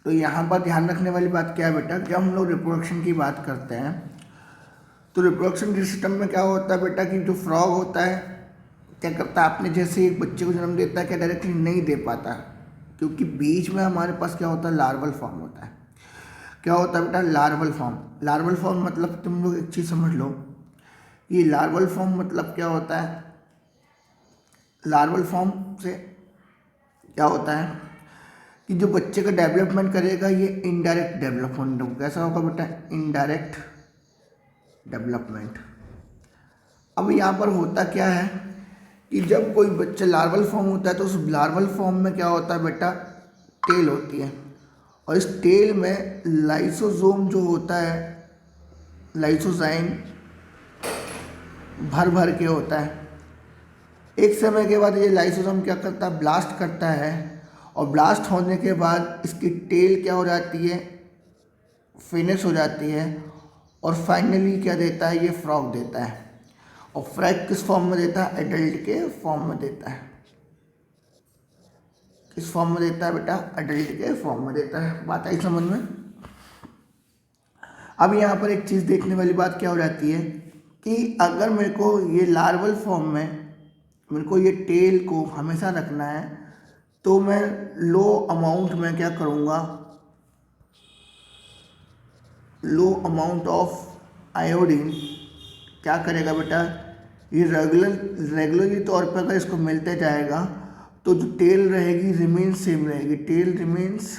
तो यहाँ पर ध्यान रखने वाली बात क्या है बेटा, जब हम लोग रिप्रोडक्शन की बात करते हैं तो रिप्रोडक्शन के सिस्टम में क्या होता है बेटा कि जो फ्रॉग होता है क्या करता है, आपने जैसे एक बच्चे को जन्म देता है क्या डायरेक्टली नहीं दे पाता, क्योंकि बीच में हमारे पास क्या होता है, लार्वल फॉर्म होता है। क्या होता है बेटा, लार्वल फॉर्म। लार्वल फॉर्म मतलब तुम लोग एक चीज़ समझ लो, ये लार्वल फॉर्म मतलब क्या होता है, लार्वल फॉर्म से क्या होता है कि जो बच्चे का डेवलपमेंट करेगा ये इनडायरेक्ट डेवलपमेंट होगा। कैसा होगा बेटा, इनडायरेक्ट डेवलपमेंट। अब यहाँ पर होता क्या है कि जब कोई बच्चा लार्वल फॉर्म होता है तो उस लार्वल फॉर्म में क्या होता है बेटा, टेल होती है, और इस टेल में लाइसोसोम जो होता है, लाइसोजाइम भर भर के होता है। एक समय के बाद ये लाइसोसोम क्या करता है, ब्लास्ट करता है, और ब्लास्ट होने के बाद इसकी टेल क्या हो जाती है, फिनिश हो जाती है, और फाइनली क्या देता है, ये फ्रॉग देता है। और फ्रॉग किस फॉर्म में देता है, एडल्ट के फॉर्म में देता है। किस फॉर्म में देता है बेटा, एडल्ट के फॉर्म में देता है। बात आई समझ में। अब यहाँ पर एक चीज़ देखने वाली बात क्या हो जाती है कि अगर मेरे को ये लार्वल फॉर्म में मेरे को ये टेल को हमेशा रखना है तो मैं लो अमाउंट में क्या करूँगा, लो अमाउंट ऑफ आयोडीन क्या करेगा बेटा, ये रेगुलरली तौर पर अगर इसको मिलते जाएगा तो जो टेल रहेगी रिमेन सेम रहेगी, टेल रिमेन्स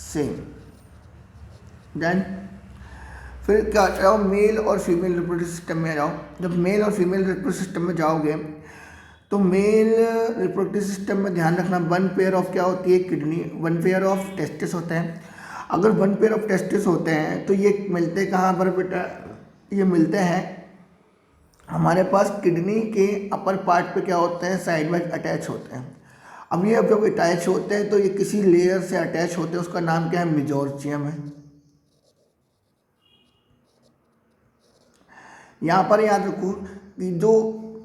सेम। देन फिर क्या आ जाओ, मेल और फीमेल रिप्रोडक्टिव सिस्टम में आ जाओ। जब मेल और फीमेल रिप्रोडक्टिव सिस्टम में जाओगे तो मेल रिप्रोडक्टिव सिस्टम में ध्यान रखना, वन पेयर ऑफ क्या होती है, kidney, one pair of testis होते हैं। अगर वन पेयर ऑफ टेस्टिस होते हैं तो ये मिलते कहाँ पर बेटा, ये मिलते हैं हमारे पास किडनी के अपर पार्ट पे क्या होते हैं, साइड वाइज अटैच होते हैं। अब ये जब अटैच होते हैं तो ये किसी लेयर से अटैच होते हैं, उसका नाम क्या है, मेजोर्चियम है। यहाँ पर याद रखो कि जो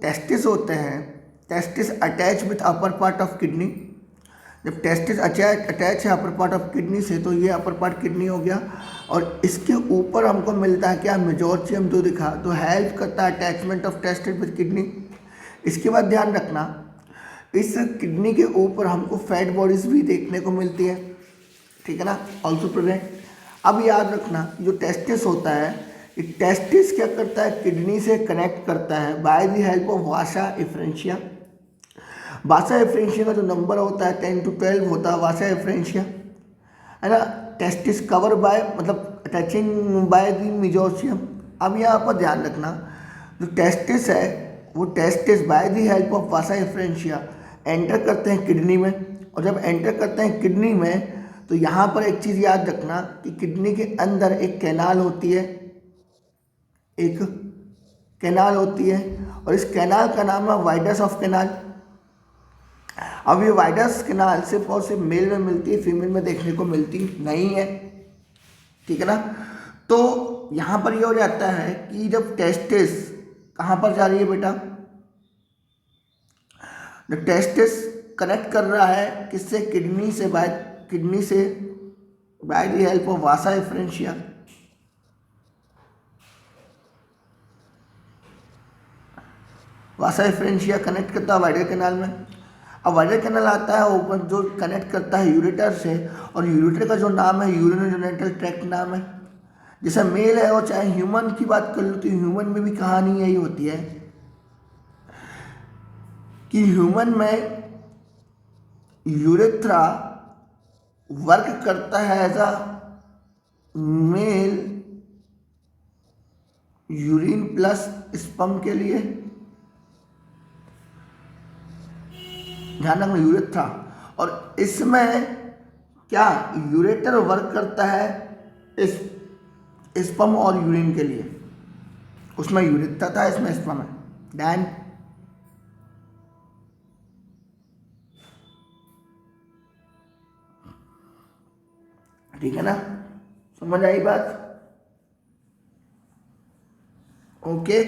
टेस्टिस होते हैं, testis attach with upper part of kidney. जब टेस्टिस अटैच है अपर पार्ट ऑफ किडनी से तो ये अपर पार्ट किडनी हो गया, और इसके ऊपर हमको मिलता है क्या, मेजोर्चियम जो दिखा, तो हेल्प करता है attachment of testis with kidney. इसके बाद ध्यान रखना, इस किडनी के ऊपर हमको फैट बॉडीज भी देखने को मिलती है, ठीक है ना, ऑल्सो प्रेजेंट। अब याद रखना जो टेस्टिस होता है, ये टेस्टिस क्या करता है, किडनी से कनेक्ट करता है by the help of Vasa efferentia. Vasa efferentia का जो नंबर होता है 10 to 12 होता है वासा एफरेंशिया, है ना। टेस्टिस कवर बाय मतलब अटैचिंग बाय द मेजोर्चियम। अब यहाँ पर ध्यान रखना, जो टेस्टिस है वो testis by the help of Vasa efferentia enter करते हैं किडनी में, और जब एंटर करते हैं किडनी में तो यहाँ पर एक चीज़ याद रखना कि किडनी के अंदर एक कैनाल होती है, एक कैनाल होती है, और इस कैनाल का नाम है वाइडस ऑफ कैनाल। अब ये वाइडस कैनाल सिर्फ और सिर्फ मेल में मिलती है, फीमेल में देखने को मिलती नहीं है, ठीक है ना। तो यहाँ पर ये हो जाता है कि जब टेस्टिस कहाँ पर जा रही है बेटा, जब टेस्टिस कनेक्ट कर रहा है किससे, किडनी से, by the help of Vasa efferentia. Vasa efferentia connect करता है वाइडर कैनाल में। अब वाइडर कैनाल आता है ऊपर जो कनेक्ट करता है यूरेटर से, और यूरेटर का जो नाम है यूरिनोजेनिटल ट्रैक्ट नाम है। जैसे मेल है और चाहे ह्यूमन की बात कर लो तो ह्यूमन में भी कहानी यही होती है कि ह्यूमन में यूरेथ्रा वर्क करता है as a male urine plus sperm के लिए, ध्यान रखना यूरेथ्रा। और इसमें क्या यूरेटर वर्क करता है इस स्पर्म और यूरिन के लिए, उसमें यूरेथ्रा था, इसमें स्पर्म है। डैन ठीक है ना, समझ आई बात, ओके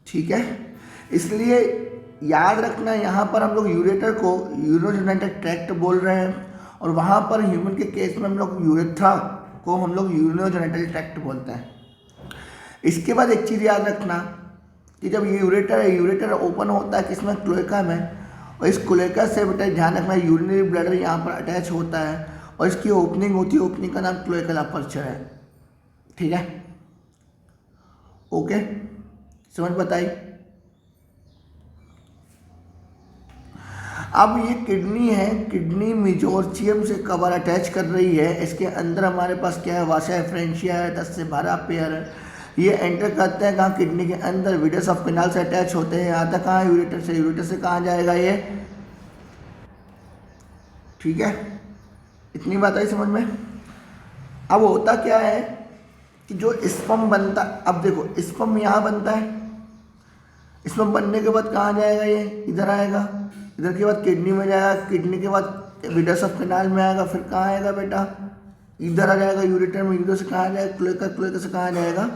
ठीक है। इसलिए याद रखना यहाँ पर हम लोग यूरेटर को यूरोजेनिटल ट्रैक्ट बोल रहे हैं, और वहाँ पर ह्यूमन के केस में हम लोग यूरेथ्रा को हम लोग यूरोजेनिटल ट्रैक्ट बोलते हैं। इसके बाद एक चीज़ याद रखना कि जब ये यूरेटर ओपन होता है किसमें, क्लोएका में, और इस क्लोएका से बेटा ध्यान रखना यूरिनरी ब्लैडर यहाँ पर अटैच होता है और इसकी ओपनिंग होती है, ओपनिंग का नाम क्लोएकल अपर्चर है। ठीक है, ओके, समझ बताई। अब ये किडनी है, किडनी मेजोर्चियम से कवर अटैच कर रही है। इसके अंदर हमारे पास क्या है, वासा एफ्रेंशिया है, 10 से 12 पेयर है। ये एंटर करते हैं कहाँ, किडनी के अंदर, विडस ऑफ कैनाल से अटैच होते हैं। यहाँ तक कहाँ, यूरेटर से। यूरेटर से कहाँ जाएगा ये, ठीक है, इतनी बात आई समझ में। अब होता क्या है कि जो स्पर्म बनता, अब देखो स्पर्म यहाँ बनता है, स्पर्म बनने के बाद कहाँ जाएगा, ये इधर आएगा, इधर के बाद किडनी में जाएगा, किडनी के बाद विडस ऑफ कैनाल में आएगा, फिर कहाँ आएगा बेटा, इधर आ जाएगा यूरेटर में, यूरेटर से कहाँ जाएगा, क्लोएका, क्लोएका से कहाँ जाएगा,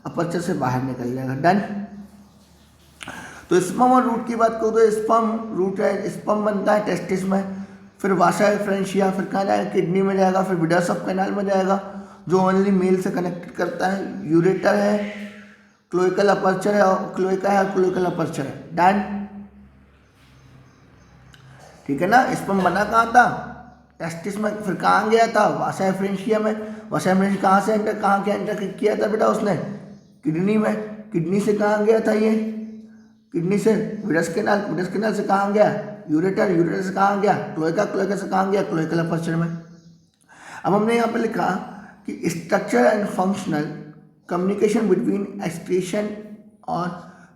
अपर्चर से बाहर निकल जाएगा। डन। तो स्पर्म और रूट की बात करूँ तो स्पर्म, रूट है, स्पर्म बनता है टेस्टिस में, फिर वासा एफ्रेंशिया, फिर कहाँ जाएगा, किडनी में जाएगा, फिर विडस ऑफ कैनाल में जाएगा जो ओनली मेल से कनेक्टेड करता है। यूरेटर है, क्लोएकल अपर्चर है, क्लोएका है, क्लोएकल अपर्चर है। डन, ठीक है ना। स्पर्म बना कहाँ था, टेस्टिस में, फिर कहाँ गया था, वासा एफ्रेंशिया में। वासा एफ्रेंशिया कहाँ से एंटर, कहाँ के एंटर किया था बेटा उसने, किडनी में। किडनी से कहाँ गया था ये, किडनी से विडस कैनाल, विडस कैनाल से कहाँ गया, यूरेटर, यूरेटर से कहाँ गया, क्लोएका, क्लोएका से कहाँ गया, क्लोएकल अपर्चर में। अब हमने यहाँ पर लिखा कि structure and functional communication between excretion और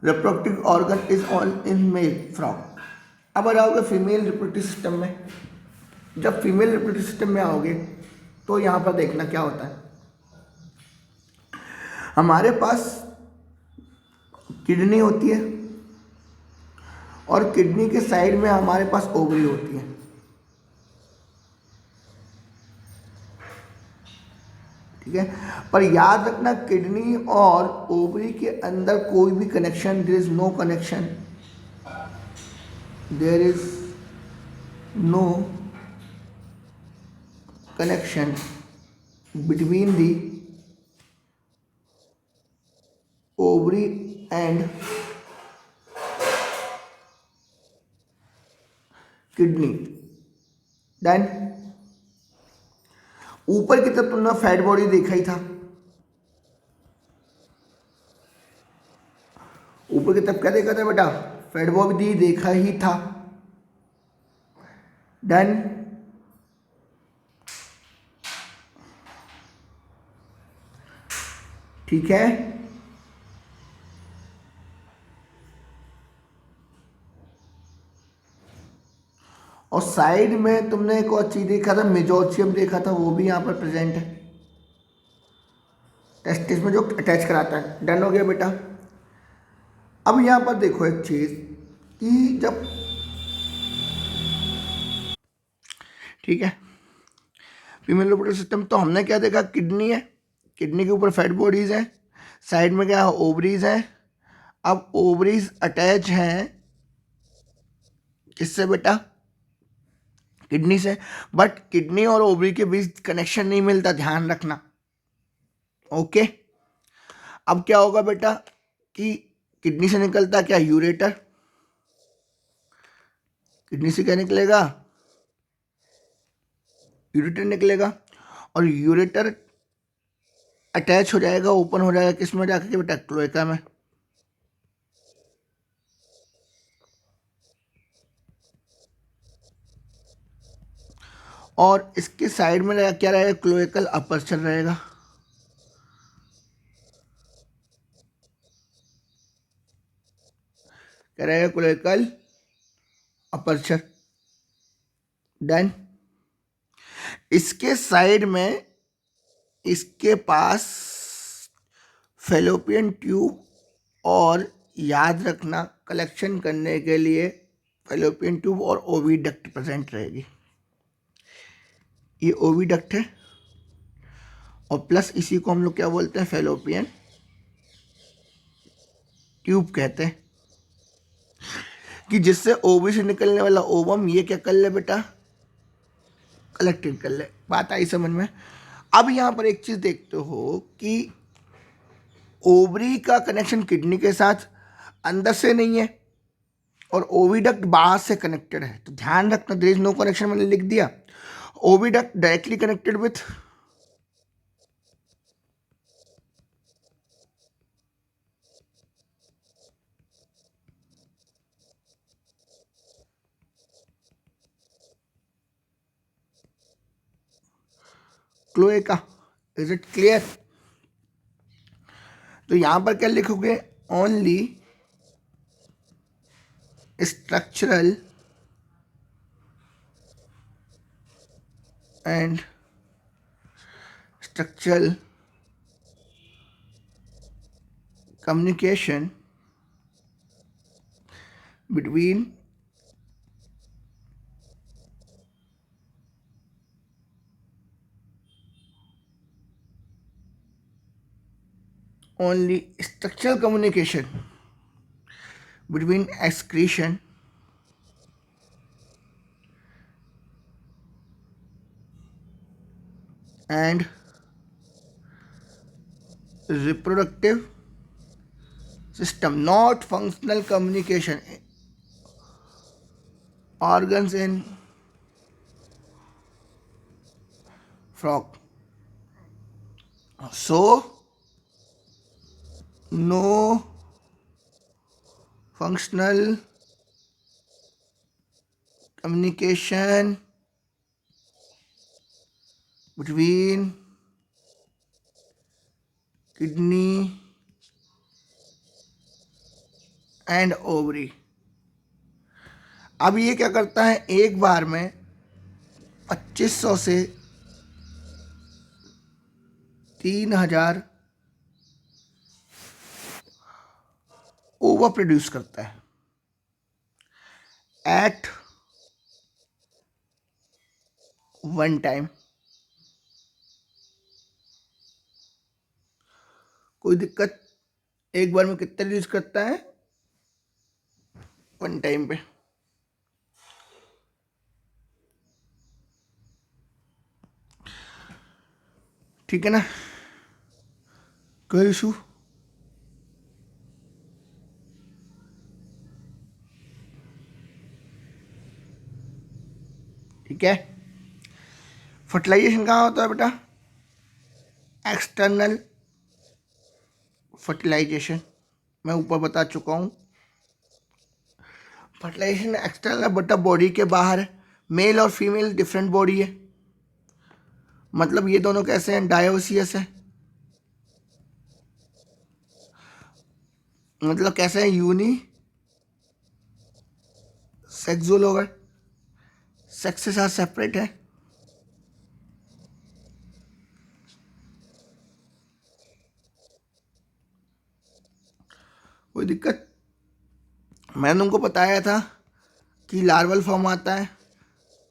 reproductive organ is all in male frog. अब आ जाओगे फीमेल रिप्रोडक्टिव सिस्टम में। जब फीमेल रिप्रोडक्टिव सिस्टम में आओगे तो यहाँ पर देखना क्या होता है, हमारे पास किडनी होती है और किडनी के साइड में हमारे पास ओवरी होती है। ठीक है, पर याद रखना किडनी और ओवरी के अंदर कोई भी connection, there is no connection, there is no connection between the ovary and kidney। Then ऊपर की तरफ तुमने फैट बॉडी देखा ही था, ऊपर की तरफ क्या देखा था बेटा, फैट बॉडी देखा ही था। डन, ठीक है। और साइड में तुमने एक और चीज देखा था, मेजोर्चियम देखा था, वो भी यहाँ पर प्रेजेंट है टेस्टिस में जो अटैच कराता है। डन हो गया बेटा। अब यहाँ पर देखो एक चीज कि जब, ठीक है, फीमेल रिप्रोडक्टिव सिस्टम तो हमने क्या देखा, किडनी है, किडनी के ऊपर फैट बॉडीज हैं, साइड में क्या है, ओवरीज हैं। अब ओवरीज अटैच हैं किससे बेटा, किडनी से, बट किडनी और ओवरी के बीच कनेक्शन नहीं मिलता, ध्यान रखना। ओके, अब क्या होगा बेटा कि किडनी से निकलता क्या, यूरेटर, किडनी से क्या निकलेगा, यूरेटर निकलेगा, और यूरेटर अटैच हो जाएगा, ओपन हो जाएगा किस में जाकर के बेटा, क्लोएका में। और इसके साइड में क्या रहेगा, क्लोएकल अपर्चर रहेगा। क्या रहेगा, क्लोएकल अपर्चर। डन। इसके साइड में इसके पास फैलोपियन ट्यूब, और याद रखना कलेक्शन करने के लिए फैलोपियन ट्यूब और ओविडक्ट प्रेजेंट रहेगी। ये ओविडक्ट है, और प्लस इसी को हम लोग क्या बोलते हैं, फैलोपियन ट्यूब कहते हैं। कि जिससे ओवरी से निकलने वाला ओवम ये क्या कर ले बेटा, कलेक्टेड कर ले। बात आई समझ में। अब यहाँ पर एक चीज देखते हो कि ओवरी का कनेक्शन किडनी के साथ अंदर से नहीं है और ओविडक्ट बाहर से कनेक्टेड है, तो ध्यान रखना देयर इज नो कनेक्शन, मैंने लिख दिया। Oviduct directly connected with cloaca. Is it clear? तो यहां पर क्या लिखोगे, only structural and structural communication between only structural communication between excretion and reproductive system, not functional communication. Organs in frog. So, no functional communication between kidney and ovary. अब ये क्या करता है, एक बार में 2500 से 3000 ओवर प्रोड्यूस करता है एट वन टाइम। कोई दिक्कत? एक बार में कितना यूज करता है, वन टाइम पे। ठीक है ना, कोई इशू? ठीक है। फर्टिलाइजेशन कहाँ होता है बेटा, एक्सटर्नल फर्टिलाइजेशन, मैं ऊपर बता चुका हूँ। फर्टिलाइजेशन एक्सटर्नल बेटा बॉडी के बाहर है। मेल और फीमेल डिफरेंट बॉडी है, मतलब ये दोनों कैसे हैं, डायोसियस है, मतलब कैसे हैं, यूनी सेक्सुअल, सेक्स के साथ सेपरेट है। कोई दिक्कत? मैंने तुमको बताया था कि लार्वल फॉर्म आता है,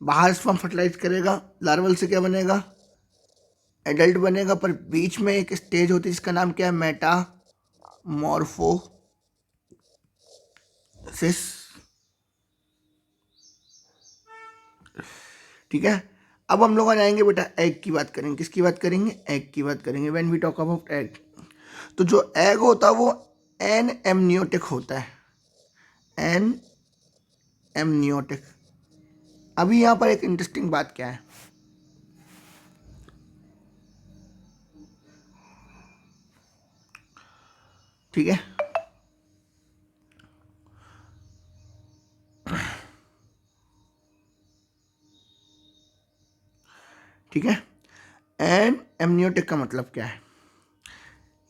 बाहर स्पर्म फर्टिलाइज करेगा, लार्वल से क्या बनेगा, एडल्ट बनेगा, पर बीच में एक स्टेज होती है जिसका नाम क्या है, मेटामॉर्फोसिस। ठीक है। अब हम लोग आ जाएंगे बेटा एग की बात करेंगे। किसकी बात करेंगे, एग की बात करेंगे। When we talk about egg, तो जो एग होता है वो एन एमनियोटिक होता है, एन एमनियोटिक। अभी यहां पर एक इंटरेस्टिंग बात क्या है, ठीक है, ठीक है। एन एमनियोटिक का मतलब क्या है,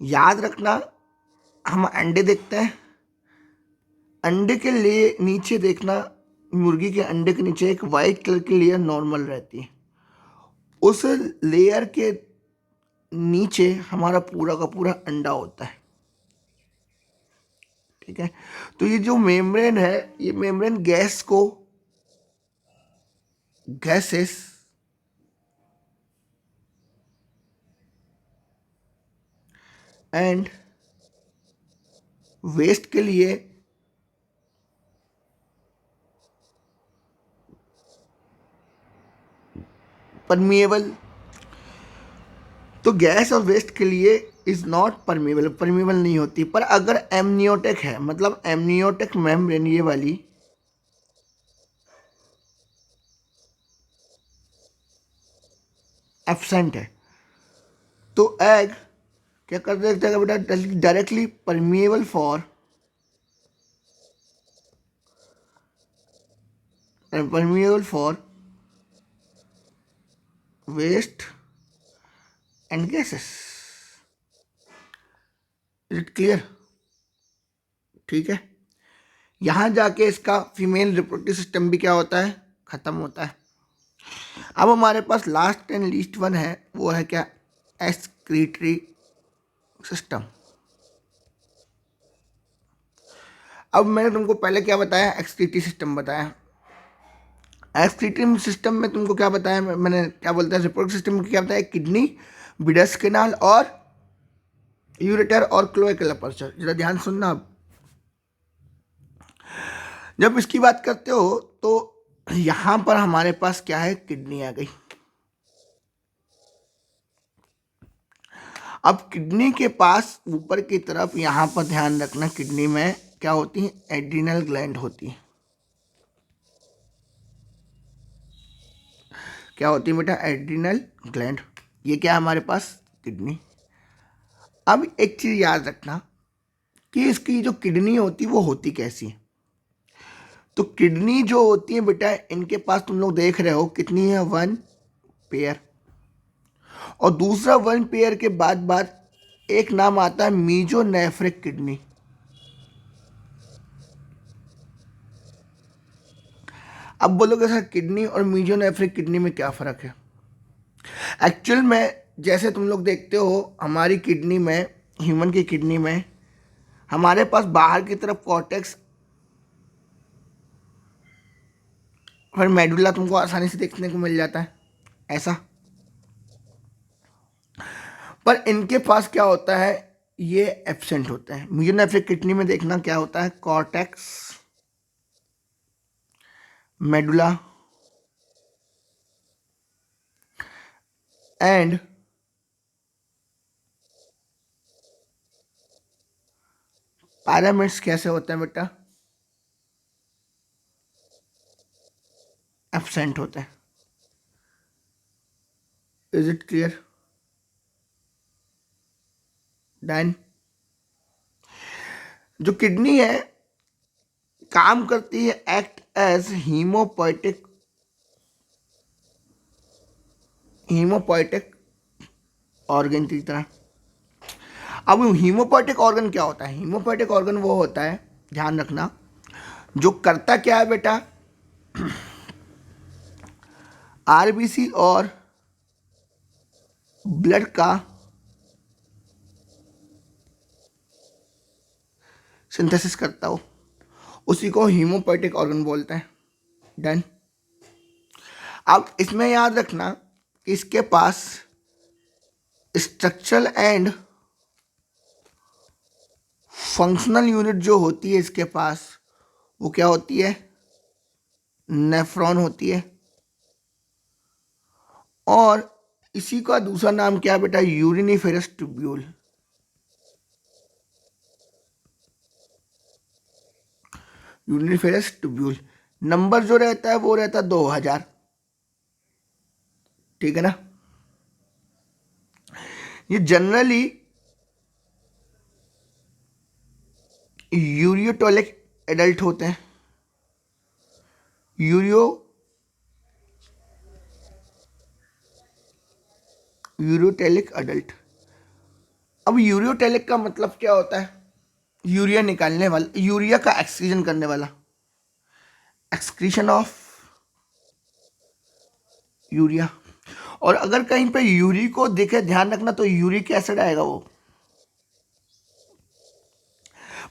याद रखना, हम अंडे देखते हैं, अंडे के लिए नीचे देखना, मुर्गी के अंडे के नीचे एक वाइट कलर की लेयर नॉर्मल रहती है, उस लेयर के नीचे हमारा पूरा का पूरा अंडा होता है। ठीक है। तो ये जो मेम्ब्रेन है, ये मेम्ब्रेन गैस को, गैसेस एंड वेस्ट के लिए परमिएबल, तो गैस और वेस्ट के लिए इज नॉट परमिएबल, परमिएबल नहीं होती। पर अगर एमनियोटिक है, मतलब एमनियोटिक मेम्ब्रेन ये वाली एब्सेंट है, तो एग क्या कर देता है बेटा, directly permeable for waste and gases. Is it clear? ठीक है, यहां जाके इसका फीमेल रिप्रोडक्टिव सिस्टम भी क्या होता है, खत्म होता है। अब हमारे पास लास्ट एंड लीस्ट वन है, वो है क्या, एक्सक्रीटरी सिस्टम। अब मैंने तुमको पहले क्या बताया, एक्सक्रीटरी सिस्टम बताया। एक्सक्रीटरी सिस्टम में तुमको क्या बताया, मैंने क्या बोलता है, रिप्रोडक्टिव सिस्टम में क्या बताया, किडनी, बिडस कैनाल और यूरेटर और क्लोएकल अपर्चर। जरा ध्यान सुनना। अब जब इसकी बात करते हो तो यहां पर हमारे पास क्या है, किडनी आ गई। अब किडनी के पास ऊपर की तरफ यहां पर ध्यान रखना, किडनी में क्या होती है, एड्रिनल ग्लैंड होती है। क्या होती है बेटा, एड्रिनल ग्लैंड। ये क्या है हमारे पास, किडनी। अब एक चीज याद रखना कि इसकी जो किडनी होती है वो होती कैसी है। तो किडनी जो होती है बेटा, इनके पास तुम लोग देख रहे हो कितनी है, 1 पेयर। और दूसरा 1 पेयर के बाद बाद एक नाम आता है मीजोनेफ्रिक किडनी। अब बोलोगे सर किडनी और मीजोनेफ्रिक किडनी में क्या फ़र्क है। एक्चुअल में जैसे तुम लोग देखते हो हमारी किडनी में, ह्यूमन की किडनी में हमारे पास बाहर की तरफ कॉर्टेक्स और मेडुला तुमको आसानी से देखने को मिल जाता है ऐसा। पर इनके पास क्या होता है, ये एब्सेंट होते हैं। मीजोनेफ्रिक किडनी में देखना क्या होता है, कॉर्टेक्स, मेडुला एंड पैरामिड्स कैसे होते हैं बेटा, एब्सेंट होते हैं। Is it clear? डन। जो किडनी है काम करती है एक्ट एज हीमोपोइटिक ऑर्गन की तरह। अब हीमोपोइटिक ऑर्गन क्या होता है, हीमोपोइटिक ऑर्गन वो होता है, ध्यान रखना, जो करता क्या है बेटा, आरबीसी और ब्लड का सिंथेसिस करता हो, उसी को हीमोपोइटिक ऑर्गन बोलते हैं। डन। अब इसमें याद रखना कि इसके पास स्ट्रक्चरल एंड फंक्शनल यूनिट जो होती है इसके पास, वो क्या होती है, नेफ्रॉन होती है। और इसी का दूसरा नाम क्या है बेटा, uriniferous tubule. Uriniferous tubule number जो रहता है वो रहता है 2000। ठीक है ना। ये जनरली यूरियोटोलिक एडल्ट होते हैं, यूरियोटेलिक अडल्ट। अब यूरियोटेलिक का मतलब क्या होता है, यूरिया निकालने वाला, यूरिया का एक्सक्रीशन करने वाला, एक्सक्रीशन ऑफ यूरिया। और अगर कहीं पे यूरी को देखे, ध्यान रखना, तो यूरिक एसिड आएगा वो।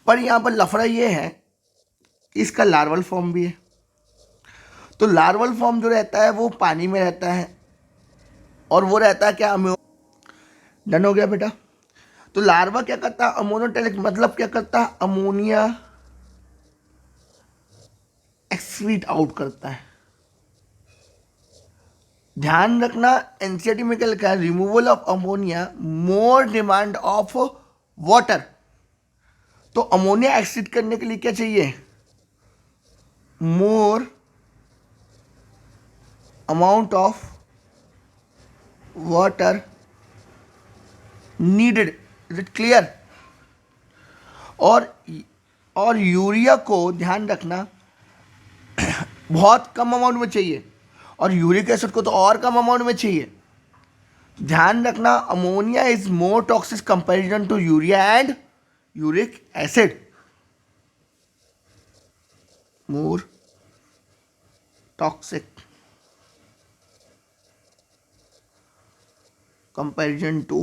पर यहां पर लफड़ा ये है कि इसका लार्वल फॉर्म भी है। तो लार्वल फॉर्म जो रहता है वो पानी में रहता है, और वो रहता है क्या, डन हो गया बेटा। तो लार्वा क्या करता है, अमोनोटेलिक, मतलब क्या करता है, अमोनिया एक्सक्रीट आउट करता है। ध्यान रखना एनसीईआरटी में क्या लिखा है, removal of ammonia more demand of water. तो अमोनिया एक्सिट करने के लिए क्या चाहिए, more amount of water needed. Is it clear? और यूरिया को ध्यान रखना बहुत कम अमाउंट में चाहिए, और यूरिक एसिड को तो और कम अमाउंट में चाहिए। ध्यान रखना ammonia is more toxic comparison to urea and uric acid, more toxic comparison to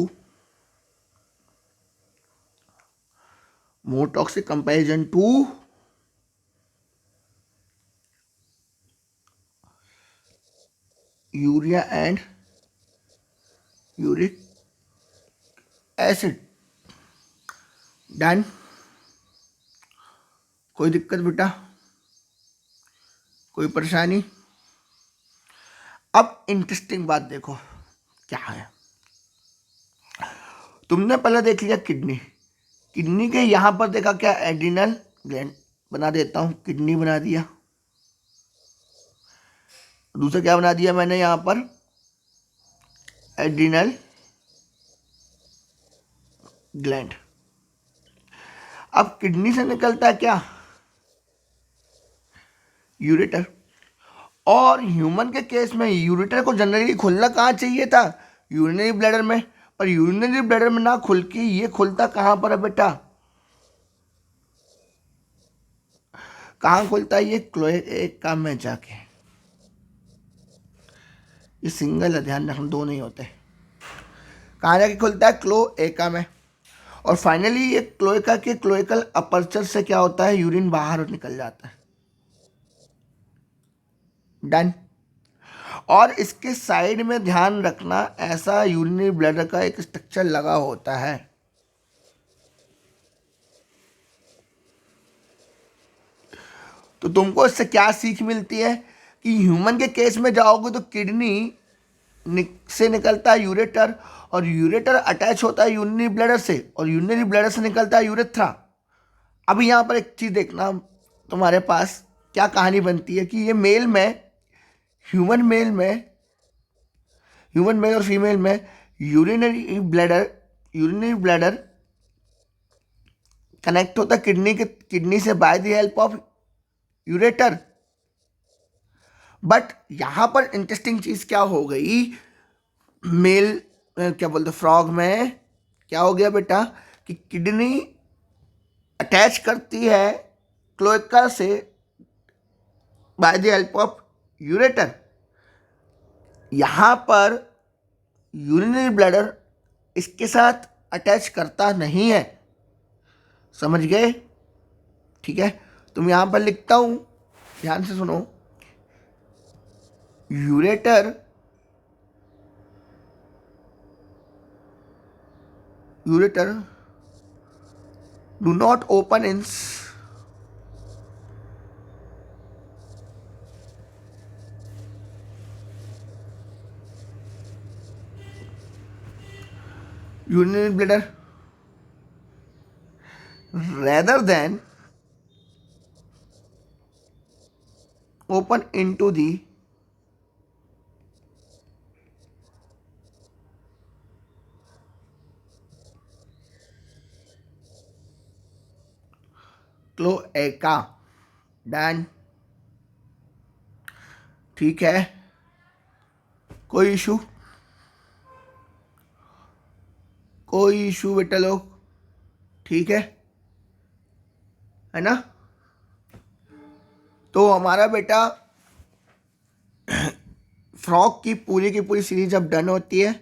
urea and uric acid. Done? कोई दिक्कत बेटा, कोई परेशानी? अब इंटरेस्टिंग बात देखो क्या है। तुमने पहले देख लिया किडनी के यहां पर देखा क्या, एड्रिनल ग्लैंड बना देता हूं, किडनी बना दिया। दूसरा क्या बना दिया मैंने यहां पर, एड्रिनल ग्लैंड। अब किडनी से निकलता है क्या, यूरेटर। और ह्यूमन के केस में यूरेटर को जनरली खुलना कहाँ चाहिए था, यूरिनरी ब्लैडर में। पर यूरिनरी ब्लैडर में ना खुल के ये खुलता कहाँ पर है बेटा, कहाँ खुलता है ये, क्लोएका में जाके। ये सिंगल है, ध्यान रखना, दो नहीं होते। कहाँ जाके खुलता है, क्लोएका में। और फाइनली ये क्लोएका के क्लोएकल अपर्चर से क्या होता है, यूरिन बाहर निकल जाता है। डन? और इसके साइड में ध्यान रखना ऐसा यूरिनरी ब्लैडर का एक स्ट्रक्चर लगा होता है। तो तुमको इससे क्या सीख मिलती है कि ह्यूमन के केस में जाओगे तो किडनी से निकलता है यूरेटर, और यूरेटर अटैच होता है यूरिनरी ब्लैडर से, और यूरिनरी ब्लैडर से निकलता है यूरेथ्रा। अब यहाँ पर एक चीज़ देखना, तुम्हारे पास क्या कहानी बनती है कि ये ह्यूमन मेल और फीमेल में यूरिनरी ब्लैडर कनेक्ट होता है किडनी से by the help of ureter. But यहां पर इंटरेस्टिंग चीज क्या हो गई, क्या बोलते फ्रॉग में क्या हो गया बेटा कि किडनी अटैच करती है क्लोएका से by the help of ureter. यहां पर यूरिनरी ब्लैडर इसके साथ अटैच करता नहीं है, समझ गए? ठीक है, तो मैं यहां पर लिखता हूं, ध्यान से सुनो, ureter do not open in urinary bladder rather than open into the cloaca. Done? ठीक है, कोई इशू बेटा लोग? ठीक है ना? तो हमारा बेटा फ्रॉग की पूरी सीरीज अब डन होती है।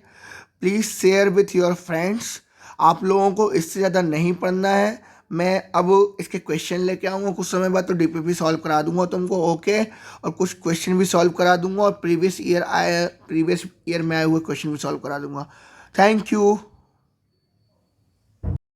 Please share with your friends. आप लोगों को इससे ज़्यादा नहीं पढ़ना है। मैं अब इसके क्वेश्चन लेके आऊँगा कुछ समय बाद, तो डीपीपी सॉल्व करा दूंगा तुमको, ओके। और कुछ क्वेश्चन भी सॉल्व करा दूंगा, और प्रीवियस ईयर में आए हुए क्वेश्चन भी सॉल्व करा दूंगा। Thank you.